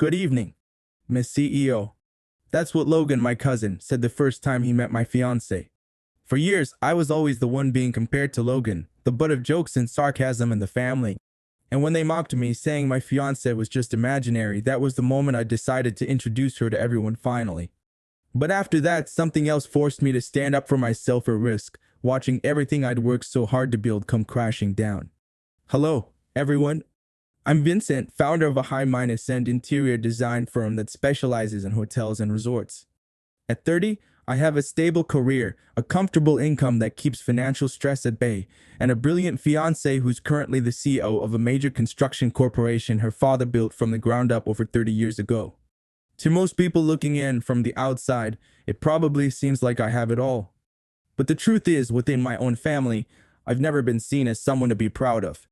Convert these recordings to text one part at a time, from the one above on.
Good evening, Miss CEO. That's what Logan, my cousin, said the first time he met my fiancée. For years, I was always the one being compared to Logan, the butt of jokes and sarcasm in the family. And when they mocked me, saying my fiancée was just imaginary, that was the moment I decided to introduce her to everyone finally. But after that, something else forced me to stand up for myself at risk, watching everything I'd worked so hard to build come crashing down. Hello, everyone. I'm Vincent, founder of a high-end interior design firm that specializes in hotels and resorts. At 30, I have a stable career, a comfortable income that keeps financial stress at bay, and a brilliant fiancée who's currently the CEO of a major construction corporation her father built from the ground up over 30 years ago. To most people looking in from the outside, it probably seems like I have it all. But the truth is, within my own family, I've never been seen as someone to be proud of.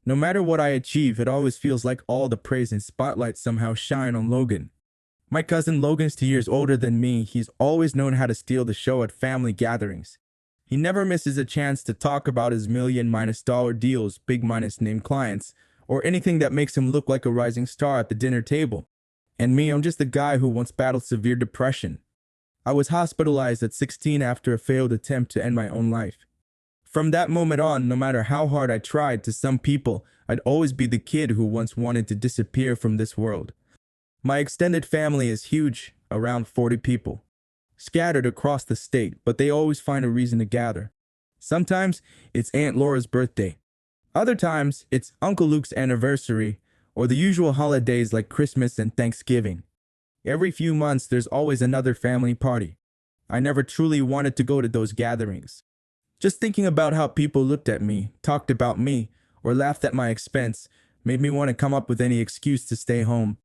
No matter what I achieve, it always feels like all the praise and spotlight somehow shine on Logan. My cousin Logan's 2 years older than me. He's always known how to steal the show at family gatherings. He never misses a chance to talk about his million-dollar deals, big-name clients, or anything that makes him look like a rising star at the dinner table. And me, I'm just a guy who once battled severe depression. I was hospitalized at 16 after a failed attempt to end my own life. From that moment on, no matter how hard I tried, to some people, I'd always be the kid who once wanted to disappear from this world. My extended family is huge, around 40 people, scattered across the state, but they always find a reason to gather. Sometimes it's Aunt Laura's birthday. Other times it's Uncle Luke's anniversary, or the usual holidays like Christmas and Thanksgiving. Every few months there's always another family party. I never truly wanted to go to those gatherings. Just thinking about how people looked at me, talked about me, or laughed at my expense made me want to come up with any excuse to stay home.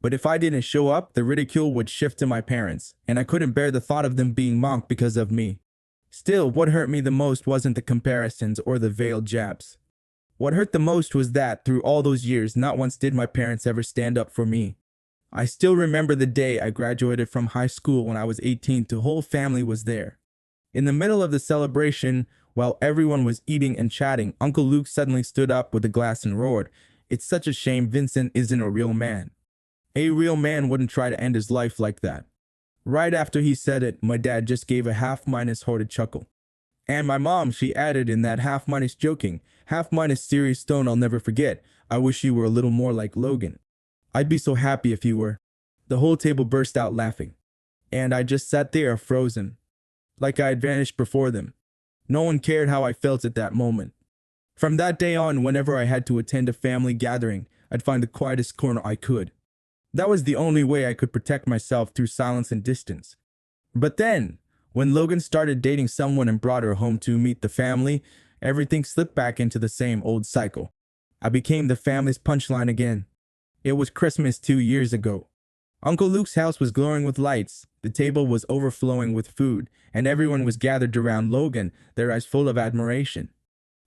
But if I didn't show up, the ridicule would shift to my parents, and I couldn't bear the thought of them being mocked because of me. Still, what hurt me the most wasn't the comparisons or the veiled jabs. What hurt the most was that, through all those years, not once did my parents ever stand up for me. I still remember the day I graduated from high school when I was 18. The whole family was there. In the middle of the celebration, while everyone was eating and chatting, Uncle Luke suddenly stood up with a glass and roared, "It's such a shame Vincent isn't a real man. A real man wouldn't try to end his life like that." Right after he said it, my dad just gave a half-hearted chuckle. And my mom, she added in that half-joking, half-serious tone I'll never forget, "I wish you were a little more like Logan. I'd be so happy if you were." The whole table burst out laughing. And I just sat there frozen, like I had vanished before them. No one cared how I felt at that moment. From that day on, whenever I had to attend a family gathering, I'd find the quietest corner I could. That was the only way I could protect myself, through silence and distance. But then, when Logan started dating someone and brought her home to meet the family, everything slipped back into the same old cycle. I became the family's punchline again. It was Christmas 2 years ago. Uncle Luke's house was glowing with lights, the table was overflowing with food, and everyone was gathered around Logan, their eyes full of admiration.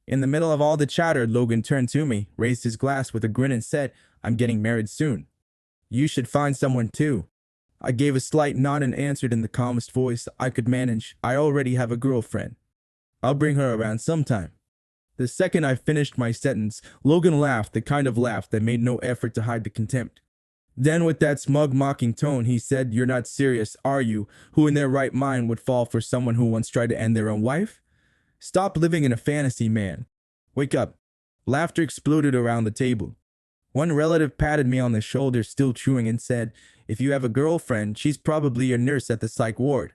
In the middle of all the chatter, Logan turned to me, raised his glass with a grin and said, "I'm getting married soon. You should find someone too." I gave a slight nod and answered in the calmest voice I could manage, "I already have a girlfriend. I'll bring her around sometime." The second I finished my sentence, Logan laughed, the kind of laugh that made no effort to hide the contempt. Then with that smug, mocking tone, he said, "You're not serious, are you? Who in their right mind would fall for someone who once tried to end their own wife? Stop living in a fantasy, man. Wake up." Laughter exploded around the table. One relative patted me on the shoulder, still chewing, and said, "If you have a girlfriend, she's probably a nurse at the psych ward.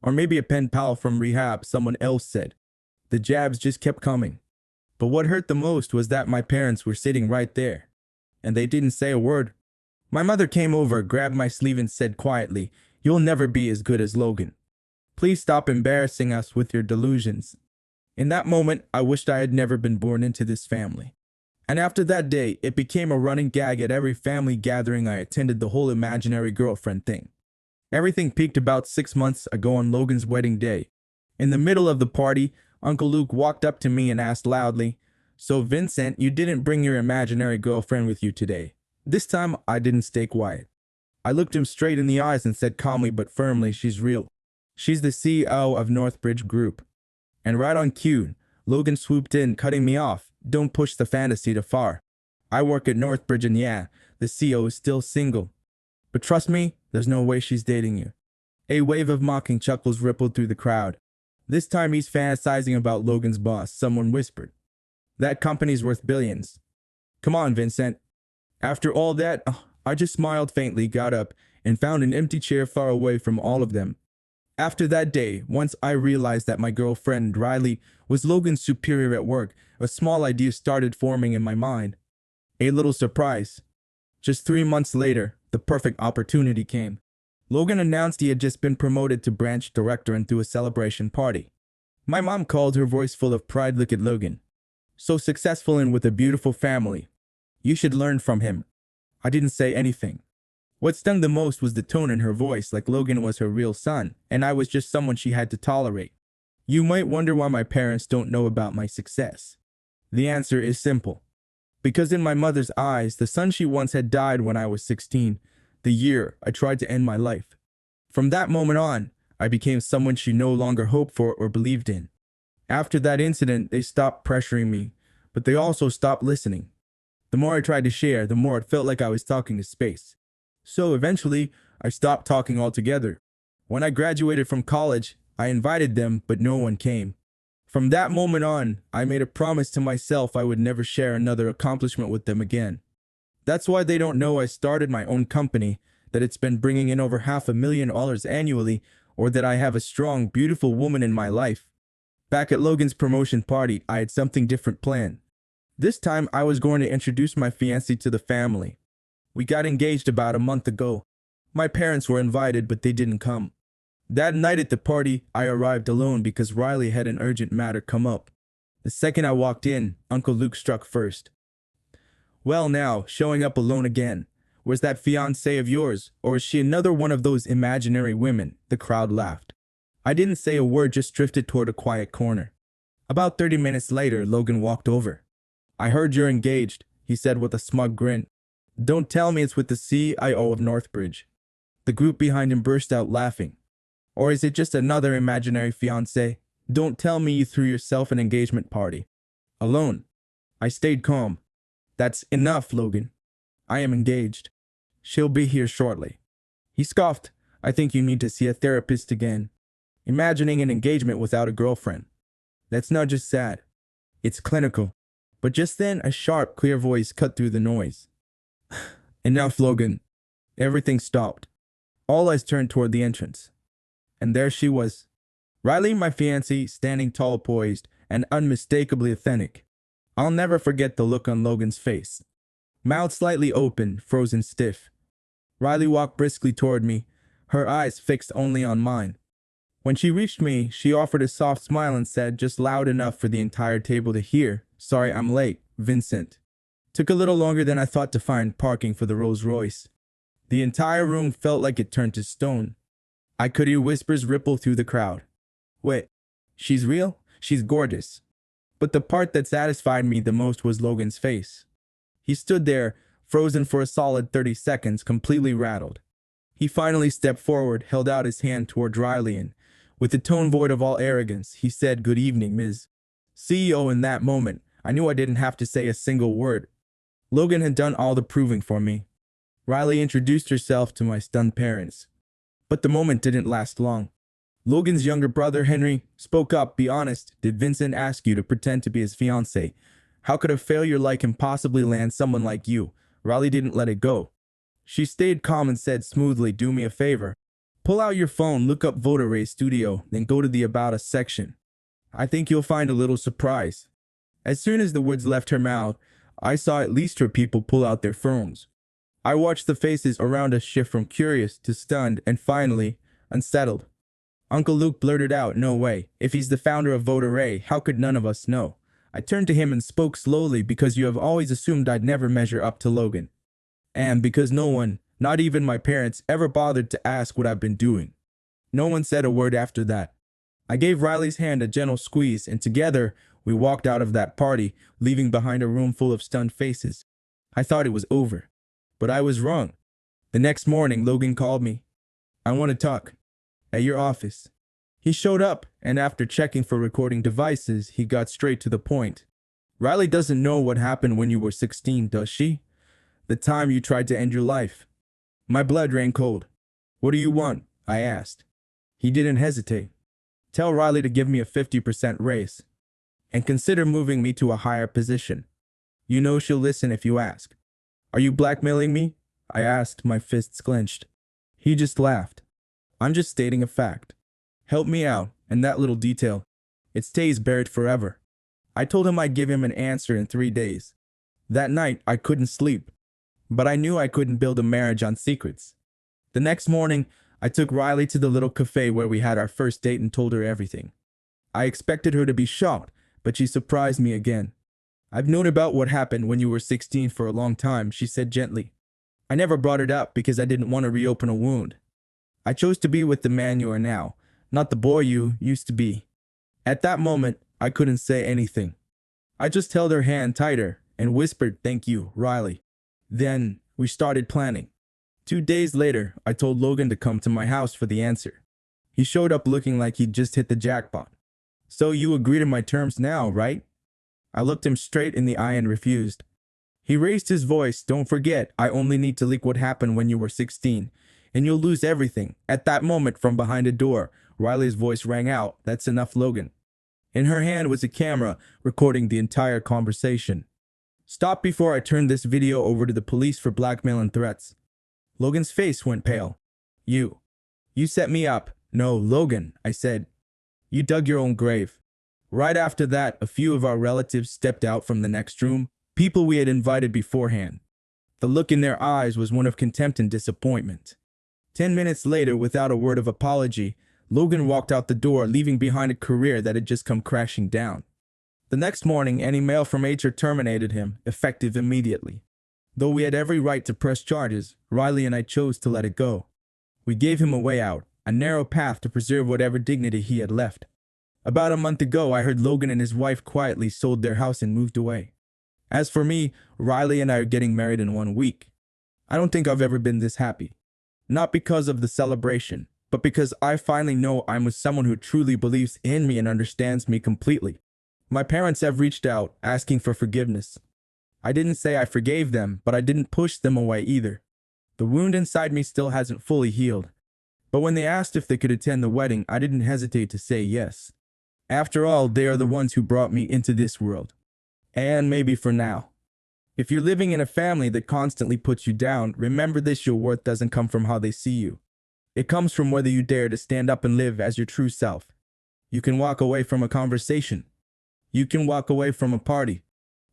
Or maybe a pen pal from rehab," someone else said. The jabs just kept coming. But what hurt the most was that my parents were sitting right there, and they didn't say a word. My mother came over, grabbed my sleeve and said quietly, "You'll never be as good as Logan. Please stop embarrassing us with your delusions." In that moment, I wished I had never been born into this family. And after that day, it became a running gag at every family gathering I attended, the whole imaginary girlfriend thing. Everything peaked about 6 months ago on Logan's wedding day. In the middle of the party, Uncle Luke walked up to me and asked loudly, "So Vincent, you didn't bring your imaginary girlfriend with you today?" This time, I didn't stay quiet. I looked him straight in the eyes and said calmly but firmly, "She's real. She's the CEO of Northbridge Group." And right on cue, Logan swooped in, cutting me off. "Don't push the fantasy too far. I work at Northbridge, and yeah, the CEO is still single." But trust me, there's no way she's dating you. A wave of mocking chuckles rippled through the crowd. This time he's fantasizing about Logan's boss, someone whispered. That company's worth billions. Come on, Vincent. After all that, I just smiled faintly, got up, and found an empty chair far away from all of them. After that day, once I realized that my girlfriend, Riley, was Logan's superior at work, a small idea started forming in my mind. A little surprise. Just 3 months later, the perfect opportunity came. Logan announced he had just been promoted to branch director and threw a celebration party. My mom called, her voice full of pride. Look at Logan. So successful and with a beautiful family. You should learn from him. I didn't say anything. What stung the most was the tone in her voice, like Logan was her real son, and I was just someone she had to tolerate. You might wonder why my parents don't know about my success. The answer is simple. Because in my mother's eyes, the son she once had died when I was 16, the year I tried to end my life. From that moment on, I became someone she no longer hoped for or believed in. After that incident, they stopped pressuring me, but they also stopped listening. The more I tried to share, the more it felt like I was talking to space. So eventually, I stopped talking altogether. When I graduated from college, I invited them, but no one came. From that moment on, I made a promise to myself I would never share another accomplishment with them again. That's why they don't know I started my own company, that it's been bringing in over $500,000 annually, or that I have a strong, beautiful woman in my life. Back at Logan's promotion party, I had something different planned. This time, I was going to introduce my fiancée to the family. We got engaged about a month ago. My parents were invited, but they didn't come. That night at the party, I arrived alone because Riley had an urgent matter come up. The second I walked in, Uncle Luke struck first. Well now, showing up alone again. Was that fiancée of yours, or is she another one of those imaginary women? The crowd laughed. I didn't say a word, just drifted toward a quiet corner. About 30 minutes later, Logan walked over. I heard you're engaged, he said with a smug grin. Don't tell me it's with the CIO of Northbridge. The group behind him burst out laughing. Or is it just another imaginary fiancé? Don't tell me you threw yourself an engagement party. Alone. I stayed calm. That's enough, Logan. I am engaged. She'll be here shortly. He scoffed. I think you need to see a therapist again. Imagining an engagement without a girlfriend. That's not just sad. It's clinical. But just then, a sharp, clear voice cut through the noise. Enough, Logan. Everything stopped. All eyes turned toward the entrance. And there she was. Riley, my fiancée, standing tall, poised, and unmistakably authentic. I'll never forget the look on Logan's face. Mouth slightly open, frozen stiff. Riley walked briskly toward me, her eyes fixed only on mine. When she reached me, she offered a soft smile and said, just loud enough for the entire table to hear, Sorry I'm late, Vincent. Took a little longer than I thought to find parking for the Rolls Royce. The entire room felt like it turned to stone. I could hear whispers ripple through the crowd. Wait, she's real? She's gorgeous. But the part that satisfied me the most was Logan's face. He stood there, frozen for a solid 30 seconds, completely rattled. He finally stepped forward, held out his hand toward Riley, and, with a tone void of all arrogance, he said, Good evening, Ms. CEO. In that moment, I knew I didn't have to say a single word. Logan had done all the proving for me. Riley introduced herself to my stunned parents. But the moment didn't last long. Logan's younger brother, Henry, spoke up. Be honest, did Vincent ask you to pretend to be his fiancée? How could a failure like him possibly land someone like you? Riley didn't let it go. She stayed calm and said smoothly, Do me a favor. Pull out your phone, look up Voter Ray Studio, then go to the About Us section. I think you'll find a little surprise. As soon as the words left her mouth, I saw at least her people pull out their phones. I watched the faces around us shift from curious to stunned and finally, unsettled. Uncle Luke blurted out, No way. If he's the founder of Voter Ray, how could none of us know? I turned to him and spoke slowly because you have always assumed I'd never measure up to Logan. And because no one, not even my parents, ever bothered to ask what I've been doing. No one said a word after that. I gave Riley's hand a gentle squeeze, and together we walked out of that party, leaving behind a room full of stunned faces. I thought it was over, but I was wrong. The next morning, Logan called me. I want to talk. At your office. He showed up, and after checking for recording devices, he got straight to the point. Riley doesn't know what happened when you were 16, does she? The time you tried to end your life. My blood ran cold. What do you want? I asked. He didn't hesitate. Tell Riley to give me a 50% raise. And consider moving me to a higher position. You know she'll listen if you ask. Are you blackmailing me? I asked, my fists clenched. He just laughed. I'm just stating a fact. Help me out, and that little detail, it stays buried forever. I told him I'd give him an answer in 3 days. That night, I couldn't sleep. But I knew I couldn't build a marriage on secrets. The next morning, I took Riley to the little cafe where we had our first date and told her everything. I expected her to be shocked, but she surprised me again. I've known about what happened when you were 16 for a long time, she said gently. I never brought it up because I didn't want to reopen a wound. I chose to be with the man you are now, not the boy you used to be. At that moment, I couldn't say anything. I just held her hand tighter and whispered, "Thank you, Riley." Then, we started planning. 2 days later, I told Logan to come to my house for the answer. He showed up looking like he'd just hit the jackpot. So you agree to my terms now, right? I looked him straight in the eye and refused. He raised his voice. Don't forget, I only need to leak what happened when you were 16, and you'll lose everything. At that moment, from behind a door, Riley's voice rang out. That's enough, Logan. In her hand was a camera, recording the entire conversation. Stop before I turn this video over to the police for blackmail and threats. Logan's face went pale. You set me up. No, Logan, I said. You dug your own grave. Right after that, a few of our relatives stepped out from the next room, people we had invited beforehand. The look in their eyes was one of contempt and disappointment. 10 minutes later, without a word of apology, Logan walked out the door, leaving behind a career that had just come crashing down. The next morning, an email from HR terminated him, effective immediately. Though we had every right to press charges, Riley and I chose to let it go. We gave him a way out, a narrow path to preserve whatever dignity he had left. About a month ago, I heard Logan and his wife quietly sold their house and moved away. As for me, Riley and I are getting married in 1 week. I don't think I've ever been this happy. Not because of the celebration, but because I finally know I'm with someone who truly believes in me and understands me completely. My parents have reached out, asking for forgiveness. I didn't say I forgave them, but I didn't push them away either. The wound inside me still hasn't fully healed. But when they asked if they could attend the wedding, I didn't hesitate to say yes. After all, they are the ones who brought me into this world. And maybe for now. If you're living in a family that constantly puts you down, remember this: your worth doesn't come from how they see you. It comes from whether you dare to stand up and live as your true self. You can walk away from a conversation. You can walk away from a party.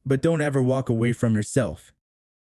But don't ever walk away from yourself.